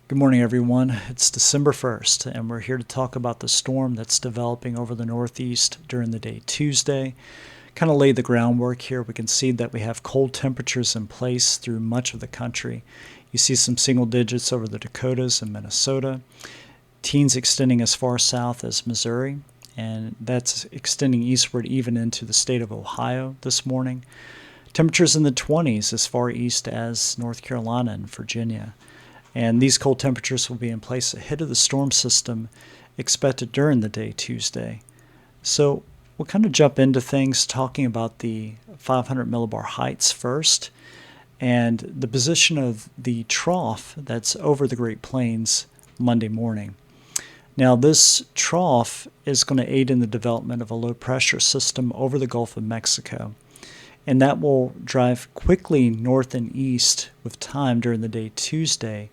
Good morning, everyone. It's December 1st, and we're here to talk about the storm that's developing over the Northeast during the day Tuesday. Kind of lay the groundwork here. We can see that we have cold temperatures in place through much of the country. You see some single digits over the Dakotas and Minnesota, teens extending as far south as Missouri, and that's extending eastward even into the state of Ohio this morning. Temperatures in the 20s as far east as North Carolina and Virginia. And these cold temperatures will be in place ahead of the storm system expected during the day Tuesday. So we'll kind of jump into things talking about the 500 millibar heights first and the position of the trough that's over the Great Plains Monday morning. Now, this trough is going to aid in the development of a low pressure system over the Gulf of Mexico, and that will drive quickly north and east with time during the day Tuesday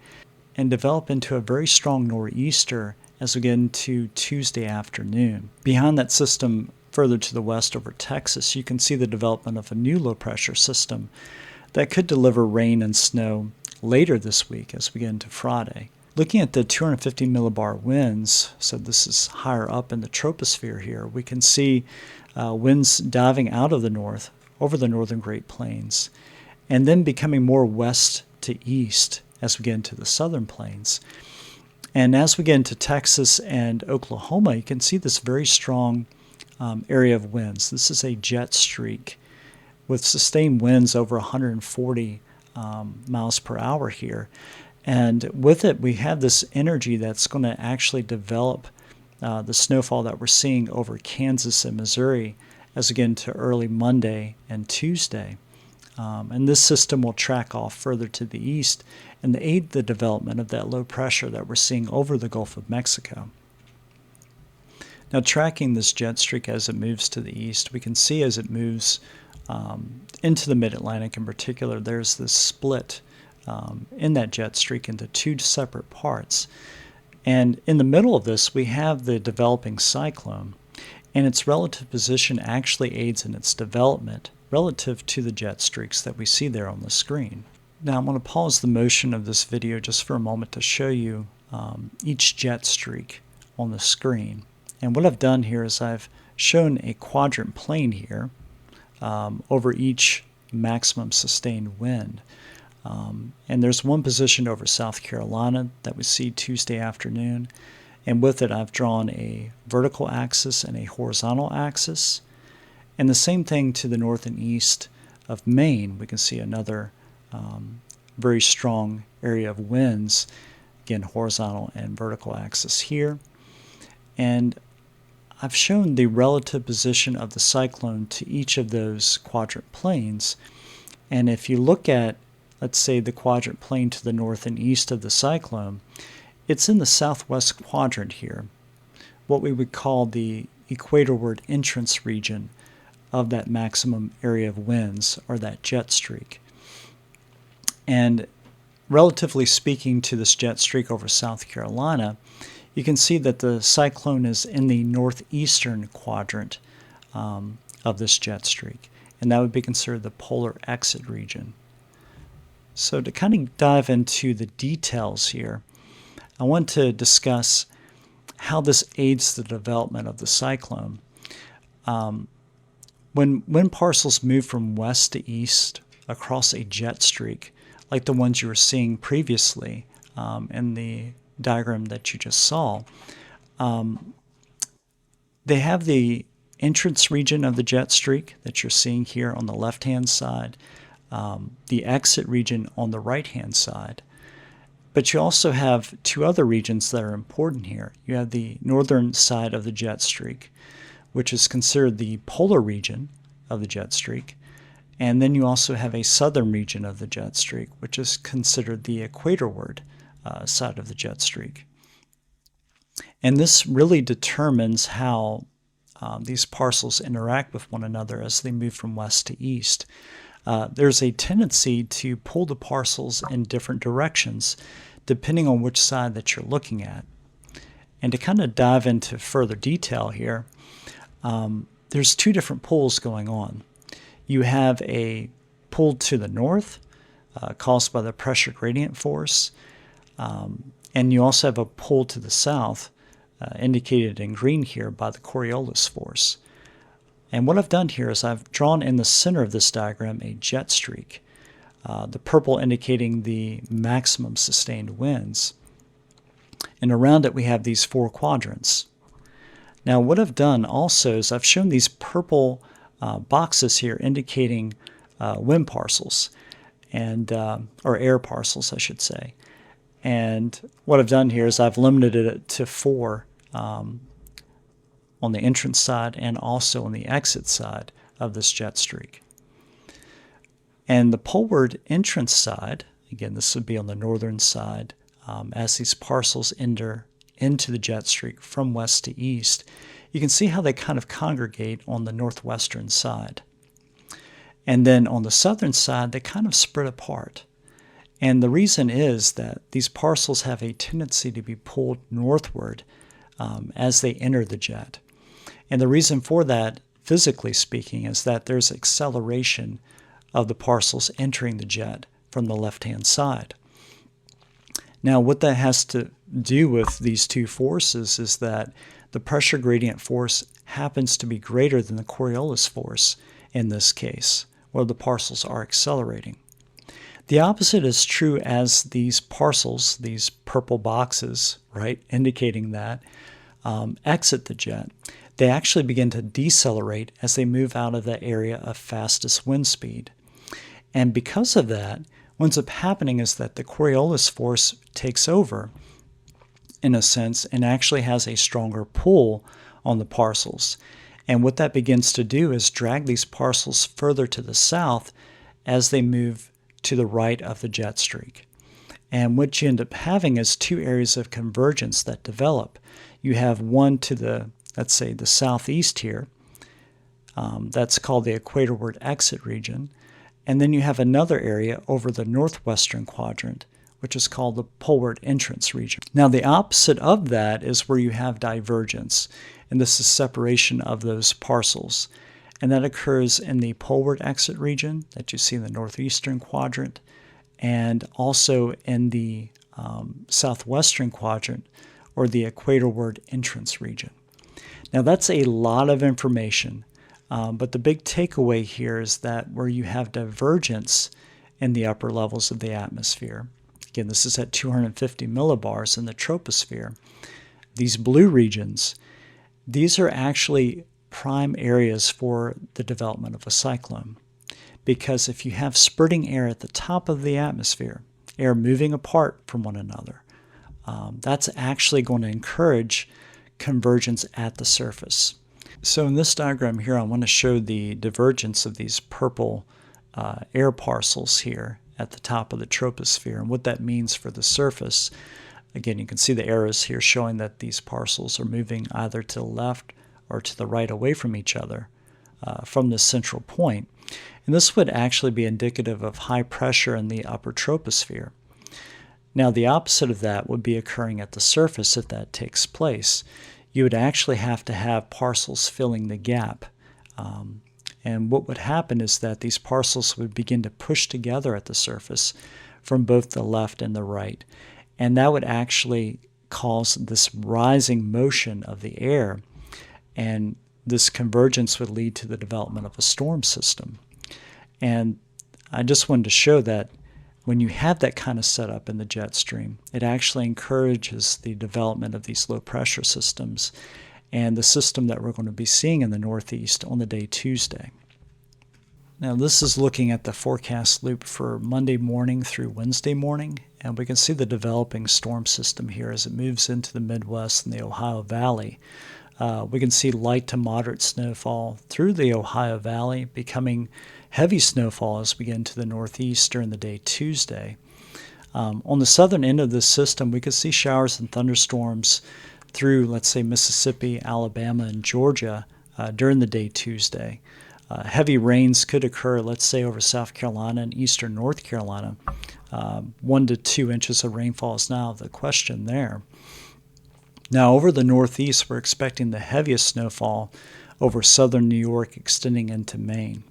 and develop into a very strong nor'easter as we get into Tuesday afternoon. Behind that system, further to the west over Texas, you can see the development of a new low pressure system that could deliver rain and snow later this week as we get into Friday. Looking at the 250 millibar winds, so this is higher up in the troposphere here, we can see winds diving out of the north over the northern Great Plains and then becoming more west to east as we get into the southern plains. And as we get into Texas and Oklahoma, you can see this very strong area of winds. This is a jet streak with sustained winds over 140 miles per hour here. And with it, we have this energy that's going to actually develop the snowfall that we're seeing over Kansas and Missouri as we get into early Monday and Tuesday. And this system will track off further to the east and aid the development of that low pressure that we're seeing over the Gulf of Mexico. Now, tracking this jet streak as it moves to the east, we can see as it moves into the mid-Atlantic in particular, there's this split in that jet streak into two separate parts. And in the middle of this, we have the developing cyclone, and its relative position actually aids in its development relative to the jet streaks that we see there on the screen. Now I'm going to pause the motion of this video just for a moment to show you each jet streak on the screen. And what I've done here is I've shown a quadrant plane here over each maximum sustained wind. And there's one position over South Carolina that we see Tuesday afternoon. And with it, I've drawn a vertical axis and a horizontal axis. And the same thing to the north and east of Maine. We can see another very strong area of winds, again, horizontal and vertical axis here. And I've shown the relative position of the cyclone to each of those quadrant planes. And if you look at, let's say, the quadrant plane to the north and east of the cyclone, it's in the southwest quadrant here, what we would call the equatorward entrance region of that maximum area of winds, or that jet streak. And relatively speaking to this jet streak over South Carolina, you can see that the cyclone is in the northeastern quadrant of this jet streak, and that would be considered the polar exit region. So to kind of dive into the details here, I want to discuss how this aids the development of the cyclone. When wind parcels move from west to east across a jet streak, like the ones you were seeing previously in the diagram that you just saw, they have the entrance region of the jet streak that you're seeing here on the left-hand side, the exit region on the right-hand side. But you also have two other regions that are important here. You have the northern side of the jet streak, which is considered the polar region of the jet streak. And then you also have a southern region of the jet streak, which is considered the equatorward side of the jet streak. And this really determines how these parcels interact with one another as they move from west to east. There's a tendency to pull the parcels in different directions depending on which side that you're looking at. And to kind of dive into further detail here, there's two different pulls going on. You have a pull to the north caused by the pressure gradient force, And you also have a pull to the south, indicated in green here by the Coriolis force. And what I've done here is I've drawn in the center of this diagram a jet streak, the purple indicating the maximum sustained winds. And around it we have these 4 quadrants. Now what I've done also is I've shown these purple boxes here indicating wind parcels, and or air parcels, I should say. And what I've done here is I've limited it to 4 on the entrance side and also on the exit side of this jet streak. And the poleward entrance side, again, this would be on the northern side, as these parcels enter into the jet streak from west to east, you can see how they kind of congregate on the northwestern side. And then on the southern side, they kind of spread apart. And the reason is that these parcels have a tendency to be pulled northward as they enter the jet. And the reason for that, physically speaking, is that there's acceleration of the parcels entering the jet from the left-hand side. Now, what that has to do with these 2 forces is that the pressure gradient force happens to be greater than the Coriolis force in this case, where the parcels are accelerating. The opposite is true as these parcels, these purple boxes, right, indicating that, exit the jet. They actually begin to decelerate as they move out of that area of fastest wind speed. And because of that, what ends up happening is that the Coriolis force takes over, in a sense, and actually has a stronger pull on the parcels. And what that begins to do is drag these parcels further to the south as they move to the right of the jet streak. And what you end up having is 2 areas of convergence that develop. You have one to the, let's say, the southeast here. That's called the equatorward exit region. And then you have another area over the northwestern quadrant, which is called the poleward entrance region. Now, the opposite of that is where you have divergence, and this is separation of those parcels. And that occurs in the poleward exit region that you see in the northeastern quadrant, and also in the southwestern quadrant, or the equatorward entrance region. Now, that's a lot of information, but the big takeaway here is that where you have divergence in the upper levels of the atmosphere, again, this is at 250 millibars in the troposphere, these blue regions, these are actually prime areas for the development of a cyclone. Because if you have spurting air at the top of the atmosphere, air moving apart from one another, that's actually going to encourage convergence at the surface. So in this diagram here, I want to show the divergence of these purple air parcels here at the top of the troposphere and what that means for the surface. Again, you can see the arrows here showing that these parcels are moving either to the left or to the right away from each other from this central point. And this would actually be indicative of high pressure in the upper troposphere. Now, the opposite of that would be occurring at the surface if that takes place. You would actually have to have parcels filling the gap. And what would happen is that these parcels would begin to push together at the surface from both the left and the right. And that would actually cause this rising motion of the air. And this convergence would lead to the development of a storm system. And I just wanted to show that when you have that kind of setup in the jet stream, it actually encourages the development of these low pressure systems and the system that we're going to be seeing in the Northeast on the day Tuesday. Now, this is looking at the forecast loop for Monday morning through Wednesday morning, and we can see the developing storm system here as it moves into the Midwest and the Ohio Valley. We can see light to moderate snowfall through the Ohio Valley, becoming heavy snowfall as we get into the Northeast during the day Tuesday. On the southern end of this system, we could see showers and thunderstorms through, let's say, Mississippi, Alabama, and Georgia during the day Tuesday. Heavy rains could occur, let's say, over South Carolina and eastern North Carolina. 1 to 2 inches of rainfall is now the question there. Now, over the Northeast, we're expecting the heaviest snowfall over southern New York extending into Maine.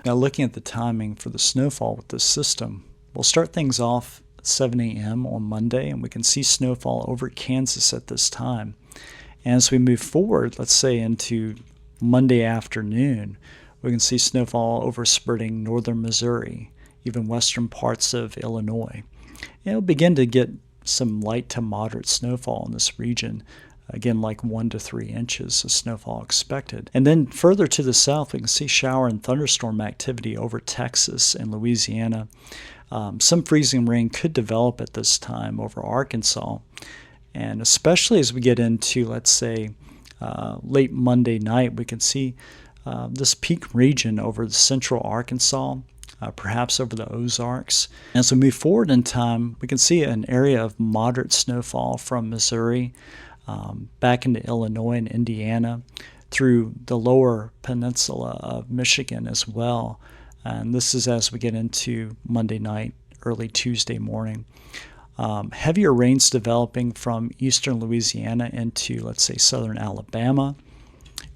Now, looking at the timing for the snowfall with this system, we'll start things off 7 a.m. on Monday, and we can see snowfall over Kansas at this time. And as we move forward, let's say into Monday afternoon, we can see snowfall overspreading northern Missouri, even western parts of Illinois. And it'll begin to get some light to moderate snowfall in this region. Again, like 1 to 3 inches of snowfall expected. And then further to the south, we can see shower and thunderstorm activity over Texas and Louisiana. Some freezing rain could develop at this time over Arkansas. And especially as we get into, let's say, late Monday night, we can see this peak region over the central Arkansas, perhaps over the Ozarks. As we move forward in time, we can see an area of moderate snowfall from Missouri back into Illinois and Indiana, through the lower peninsula of Michigan as well. And this is as we get into Monday night, early Tuesday morning. Heavier rains developing from eastern Louisiana into, let's say, southern Alabama.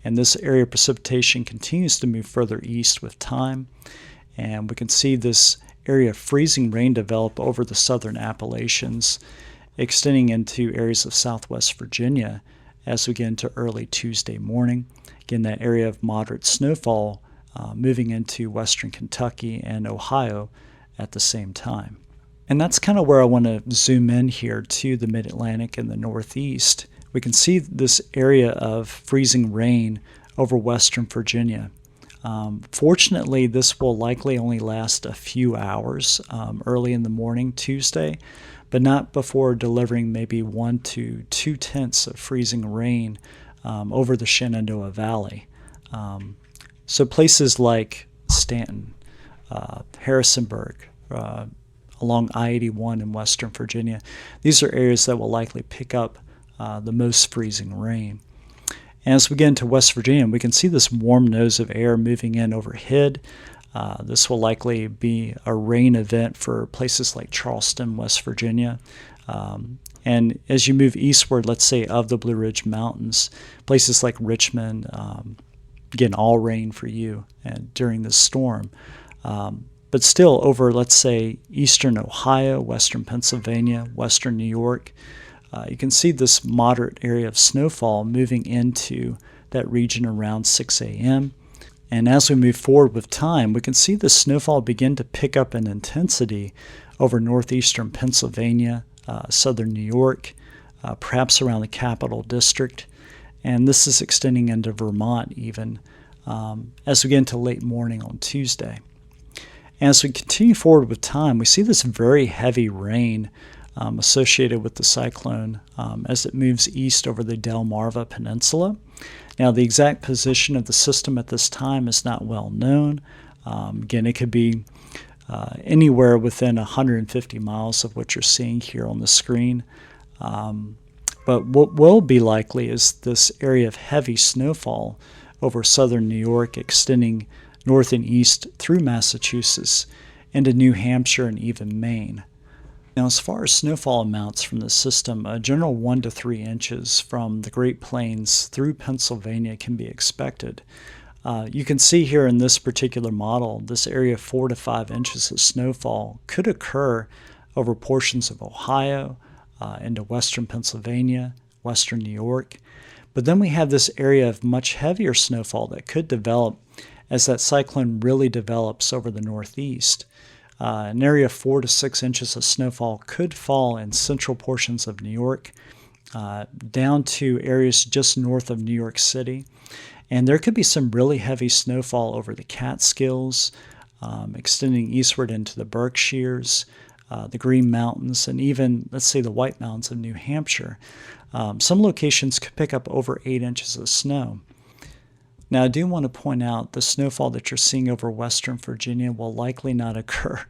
And this area of precipitation continues to move further east with time. And we can see this area of freezing rain develop over the southern Appalachians, extending into areas of southwest Virginia as we get into early Tuesday morning. Again, that area of moderate snowfall moving into western Kentucky and Ohio at the same time. And that's kind of where I want to zoom in here to the mid-Atlantic and the Northeast. We can see this area of freezing rain over western Virginia. Fortunately, this will likely only last a few hours early in the morning Tuesday, but not before delivering maybe 1 to 2 tenths of freezing rain over the Shenandoah Valley. So places like Stanton, Harrisonburg, along I-81 in western Virginia, these are areas that will likely pick up the most freezing rain. As we get into West Virginia, we can see this warm nose of air moving in overhead. This will likely be a rain event for places like Charleston, West Virginia. And as you move eastward, let's say of the Blue Ridge Mountains, places like Richmond, again, all rain for you during this storm. But still over, let's say, eastern Ohio, western Pennsylvania, western New York, you can see this moderate area of snowfall moving into that region around 6 a.m. And as we move forward with time, we can see the snowfall begin to pick up in intensity over northeastern Pennsylvania, southern New York, perhaps around the Capital District. And this is extending into Vermont even as we get into late morning on Tuesday. As we continue forward with time, we see this very heavy rain associated with the cyclone as it moves east over the Delmarva Peninsula. Now, the exact position of the system at this time is not well known. Again, it could be anywhere within 150 miles of what you're seeing here on the screen. But what will be likely is this area of heavy snowfall over southern New York, extending north and east through Massachusetts into New Hampshire and even Maine. Now, as far as snowfall amounts from the system, a general 1 to 3 inches from the Great Plains through Pennsylvania can be expected. You can see here in this particular model, this area of 4 to 5 inches of snowfall could occur over portions of Ohio, into western Pennsylvania, western New York. But then we have this area of much heavier snowfall that could develop as that cyclone really develops over the northeast. An area of 4 to 6 inches of snowfall could fall in central portions of New York, down to areas just north of New York City. And there could be some really heavy snowfall over the Catskills, extending eastward into the Berkshires, the Green Mountains, and even, let's say, the White Mountains of New Hampshire. Some locations could pick up over 8 inches of snow. Now, I do want to point out the snowfall that you're seeing over western Virginia will likely not occur.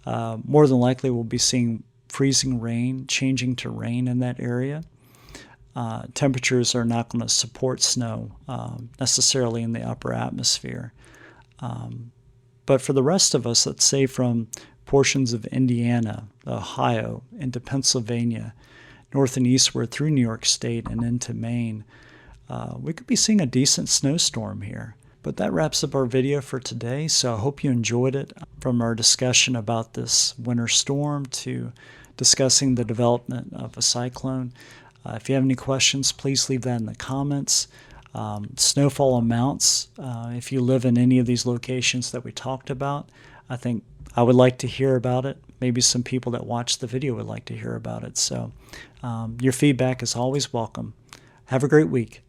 More than likely, we'll be seeing freezing rain changing to rain in that area. Temperatures are not going to support snow necessarily in the upper atmosphere. But for the rest of us, let's say from portions of Indiana, Ohio, into Pennsylvania, north and eastward through New York State and into Maine, we could be seeing a decent snowstorm here. But that wraps up our video for today, so I hope you enjoyed it. From our discussion about this winter storm to discussing the development of a cyclone. If you have any questions, please leave that in the comments. Snowfall amounts, if you live in any of these locations that we talked about, I think I would like to hear about it. Maybe some people that watch the video would like to hear about it. So your feedback is always welcome. Have a great week.